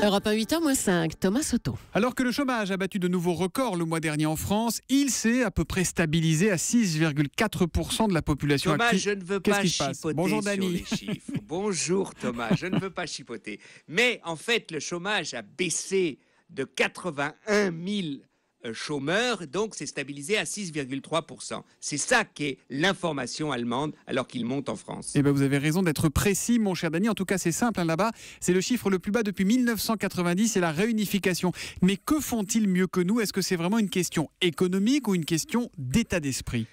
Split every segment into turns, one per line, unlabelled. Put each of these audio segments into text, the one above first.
Europe 1 8h-5, Thomas Soto.
Alors que le chômage a battu de nouveaux records le mois dernier en France, il s'est à peu près stabilisé à 6,4% de la population
Thomas,
active.
je ne veux
Qu'est-ce
pas
qui se passe?
chipoter
Bonjour
sur
Dany.
les chiffres. Bonjour Thomas, je ne veux pas chipoter. Mais en fait, le chômage a baissé de 81 000 chômeurs, donc c'est stabilisé à 6,3%. C'est ça qu'est l'information allemande alors qu'il monte en France.
Eh ben vous avez raison d'être précis, mon cher Dany. En tout cas, c'est simple là-bas. C'est le chiffre le plus bas depuis 1990, c'est la réunification. Mais que font-ils mieux que nous? Est-ce que c'est vraiment une question économique ou une question d'état d'esprit?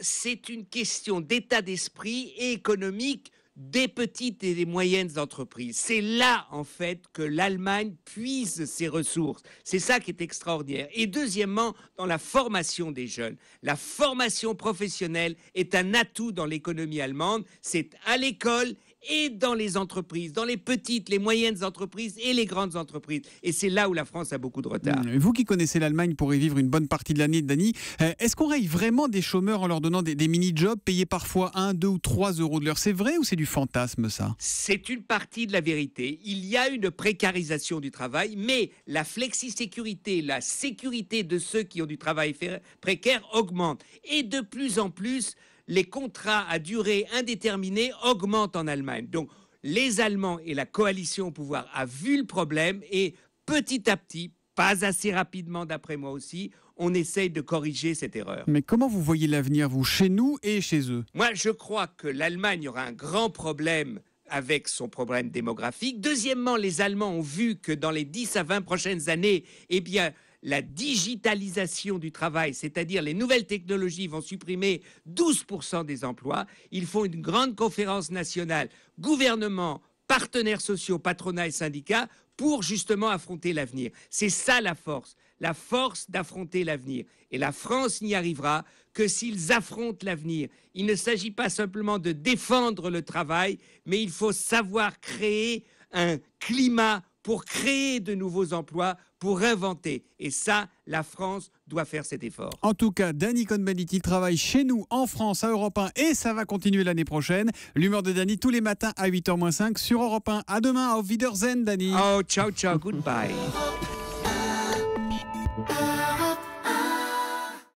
C'est une question d'état d'esprit et économique des petites et des moyennes entreprises. C'est là, en fait, que l'Allemagne puise ses ressources. C'est ça qui est extraordinaire. Et deuxièmement, dans la formation des jeunes. La formation professionnelle est un atout dans l'économie allemande. C'est à l'école et dans les entreprises, dans les petites, les moyennes entreprises et les grandes entreprises. Et c'est là où la France a beaucoup de retard.
Vous qui connaissez l'Allemagne pour y vivre une bonne partie de l'année, Dany, est-ce qu'on raye vraiment des chômeurs en leur donnant des mini-jobs payés parfois 1, 2 ou 3 euros de l'heure? C'est vrai ou c'est du fantasme, ça?
C'est une partie de la vérité. Il y a une précarisation du travail, mais la flexi-sécurité, la sécurité de ceux qui ont du travail précaire augmente. Et de plus en plus, les contrats à durée indéterminée augmentent en Allemagne. Donc, les Allemands et la coalition au pouvoir a vu le problème et petit à petit, pas assez rapidement d'après moi aussi, on essaye de corriger cette erreur.
Mais comment vous voyez l'avenir, vous, chez nous et chez eux?
Moi, je crois que l'Allemagne aura un grand problème avec son problème démographique. Deuxièmement, les Allemands ont vu que dans les 10 à 20 prochaines années, la digitalisation du travail, c'est-à-dire les nouvelles technologies vont supprimer 12% des emplois. Ils font une grande conférence nationale, gouvernement, partenaires sociaux, patronat et syndicats, pour justement affronter l'avenir. C'est ça la force d'affronter l'avenir. Et la France n'y arrivera que s'ils affrontent l'avenir. Il ne s'agit pas simplement de défendre le travail, mais il faut savoir créer un climat pour créer de nouveaux emplois, pour inventer. Et ça, la France doit faire cet effort.
En tout cas, Dany Cohn-Bendit, il travaille chez nous, en France, à Europe 1, et ça va continuer l'année prochaine. L'humeur de Dany tous les matins à 8h-5 sur Europe 1. À demain, auf Wiedersehen, Dany.
Oh, ciao, ciao, goodbye.